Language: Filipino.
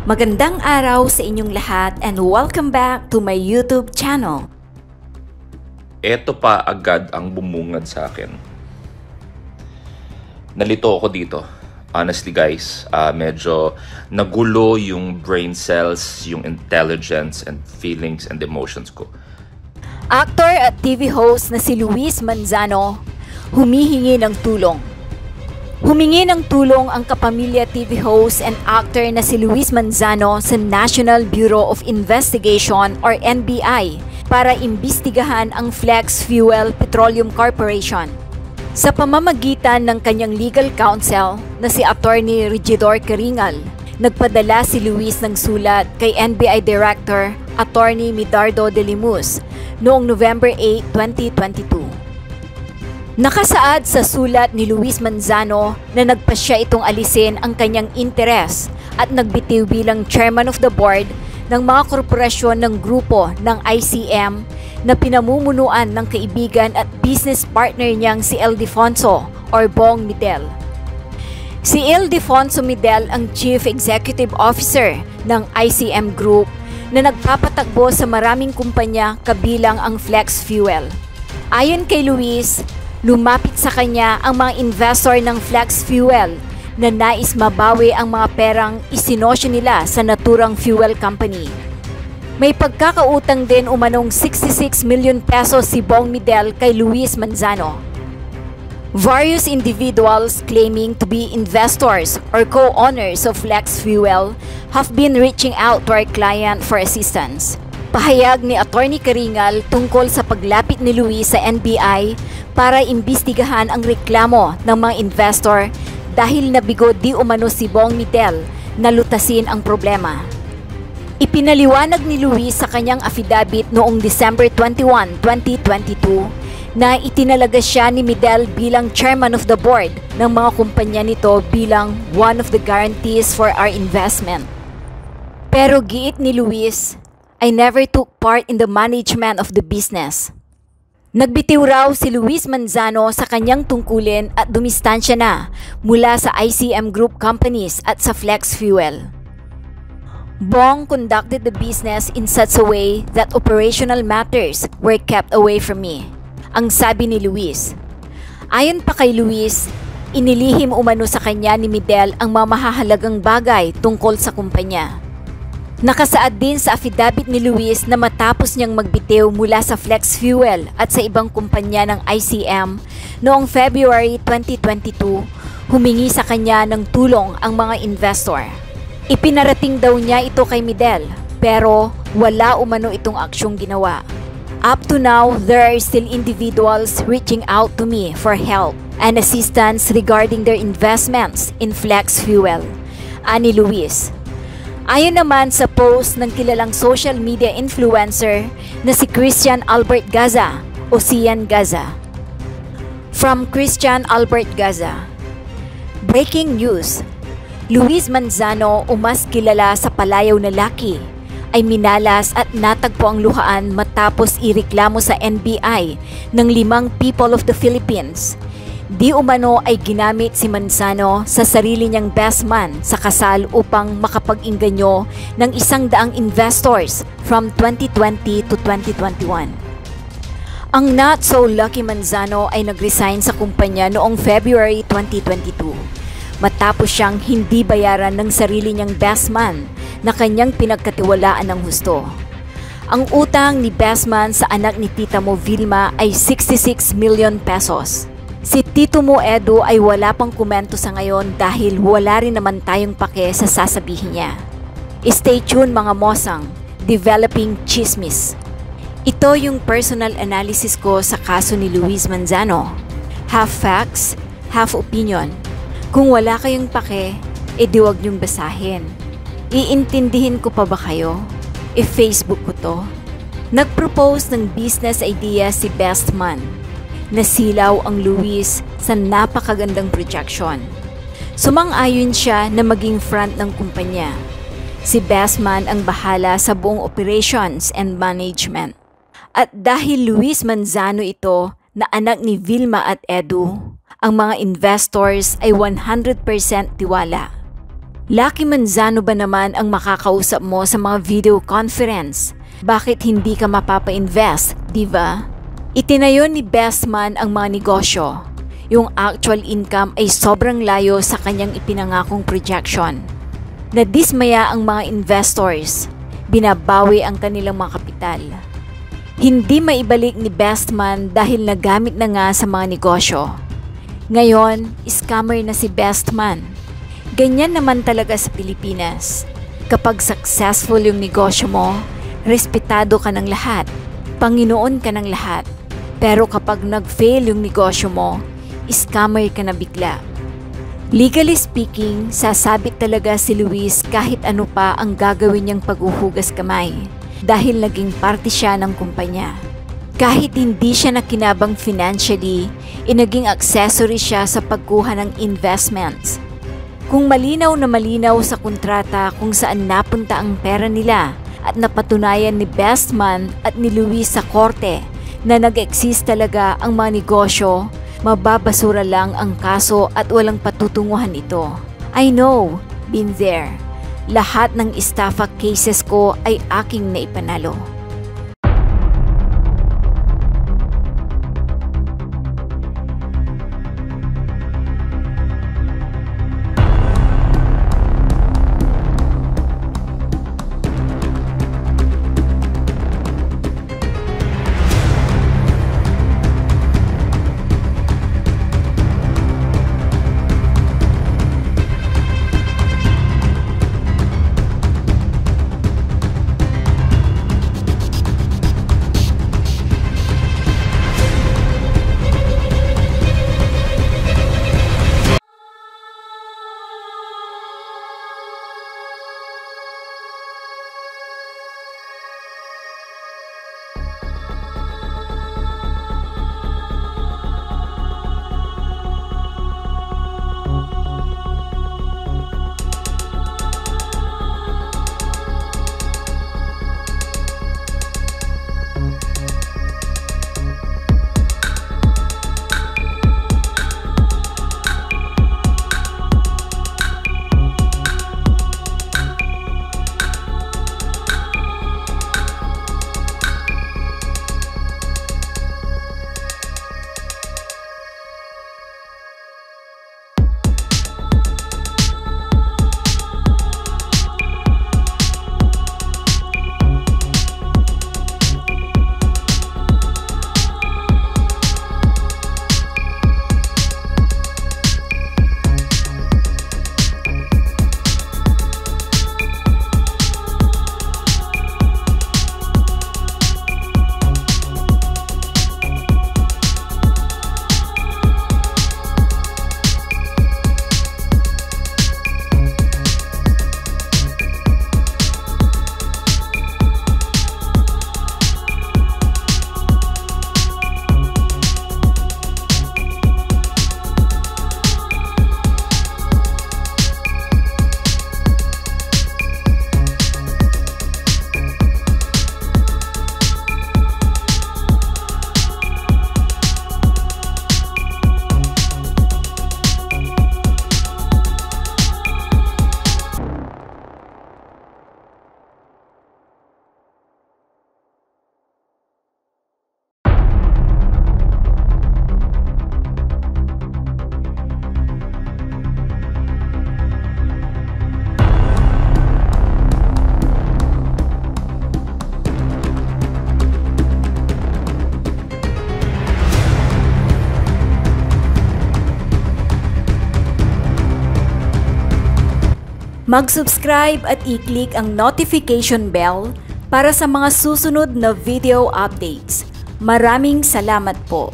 Magandang araw sa inyong lahat and welcome back to my YouTube channel. Eto pa agad ang bumungad sa akin. Nalito ako dito. Honestly guys, medyo nagulo yung brain cells, yung intelligence and feelings and emotions ko. Actor at TV host na si Luis Manzano humihingi ng tulong. Humingi ng tulong ang kapamilya TV host and actor na si Luis Manzano sa National Bureau of Investigation or NBI para imbestigahan ang Flex Fuel Petroleum Corporation. Sa pamamagitan ng kanyang legal counsel na si Attorney Regidor Caringal, nagpadala si Luis ng sulat kay NBI Director Attorney Medardo de Lemus noong November 8, 2022. Nakasaad sa sulat ni Luis Manzano na nagpasya itong alisin ang kanyang interes at nagbitiw bilang chairman of the board ng mga korporasyon ng grupo ng ICM na pinamumunuan ng kaibigan at business partner niyang si Ildefonso or Bong Midel. Si Ildefonso Midel ang Chief Executive Officer ng ICM Group na nagpapatakbo sa maraming kumpanya kabilang ang Flex Fuel. Ayon kay Luis, lumapit sa kanya ang mga investor ng Flex Fuel na nais mabawi ang mga perang isinosyo nila sa naturang fuel company. May pagkakautang din umanong 66 million pesos si Bong Midel kay Luis Manzano. Various individuals claiming to be investors or co-owners of Flex Fuel have been reaching out to our client for assistance. Pahayag ni Attorney Caringal tungkol sa paglapit ni Luis sa NBI para imbestigahan ang reklamo ng mga investor dahil nabigo di umano si Bong Midel na lutasin ang problema. Ipinaliwanag ni Luis sa kanyang affidavit noong December 21, 2022 na itinalaga siya ni Midel bilang chairman of the board ng mga kumpanya nito bilang one of the guarantees for our investment. Pero giit ni Luis, I never took part in the management of the business. Nagbitiw raw si Luis Manzano sa kanyang tungkulin at dumistansya na mula sa ICM Group companies at sa Flex Fuel. Bong conducted the business in such a way that operational matters were kept away from me, ang sabi ni Luis. Ayon pa kay Luis, inilihim umano sa kanya ni Midel ang mga mahahalagang bagay tungkol sa kumpanya. Nakasaad din sa affidavit ni Luis na matapos niyang magbitiw mula sa Flex Fuel at sa ibang kumpanya ng ICM noong February 2022, humingi sa kanya ng tulong ang mga investor. Ipinarating daw niya ito kay Midel pero wala umano itong aksyong ginawa. Up to now, there are still individuals reaching out to me for help and assistance regarding their investments in Flex Fuel, ani Luis. Ayon naman sa post ng kilalang social media influencer na si Christian Albert Gaza o Cian Gaza. From Christian Albert Gaza. Breaking news. Luis Manzano o mas kilala sa palayaw na Lucky ay minalas at natagpo ang luhaan matapos ireklamo sa NBI ng 5 people of the Philippines. Di umano ay ginamit si Manzano sa sarili niyang best man sa kasal upang makapag-ingganyo ng 100 investors from 2020 to 2021. Ang not so lucky Manzano ay nagresign sa kumpanya noong February 2022 matapos siyang hindi bayaran ng sarili niyang best man na kanyang pinagkatiwalaan ng husto. Ang utang ni best man sa anak ni Tita Mo Vilma ay 66 million pesos. Si Tito Mo Edu ay wala pang komento sa ngayon dahil wala rin naman tayong pake sa sasabihin niya. Stay tuned mga mosang, developing chismis. Ito yung personal analysis ko sa kaso ni Luis Manzano. Half facts, half opinion. Kung wala kayong pake, edi wag niyong basahin. Iintindihin ko pa ba kayo? Facebook ko to. Nag-propose ng business idea si Best Man. Nasilaw ang Luis sa napakagandang projection. Sumang-ayon siya na maging front ng kumpanya. Si Bestman ang bahala sa buong operations and management. At dahil Luis Manzano ito na anak ni Vilma at Edu, ang mga investors ay 100% tiwala. Lucky Manzano ba naman ang makakausap mo sa mga video conference? Bakit hindi ka mapapa-invest, di ba? Itinayo ni Bestman ang mga negosyo. Yung actual income ay sobrang layo sa kanyang ipinangakong projection. Nadismaya ang mga investors. Binabawi ang kanilang mga kapital. Hindi maibalik ni Bestman dahil nagamit na nga sa mga negosyo. Ngayon, scammer na si Bestman. Ganyan naman talaga sa Pilipinas. Kapag successful yung negosyo mo, respetado ka ng lahat. Panginoon ka ng lahat. Pero kapag nag-fail yung negosyo mo, scammer ka na bigla. Legally speaking, sasabit talaga si Luis kahit ano pa ang gagawin niyang paghuhugas kamay dahil naging parte siya ng kumpanya. Kahit hindi siya nakinabang financially, naging accessory siya sa pagkuha ng investments. Kung malinaw na malinaw sa kontrata kung saan napunta ang pera nila at napatunayan ni Bestman at ni Luis sa korte na nag-exist talaga ang mga negosyo, mababasura lang ang kaso at walang patutunguhan ito. I know, been there. Lahat ng estafa cases ko ay aking naipanalo. Mag-subscribe at i-click ang notification bell para sa mga susunod na video updates. Maraming salamat po.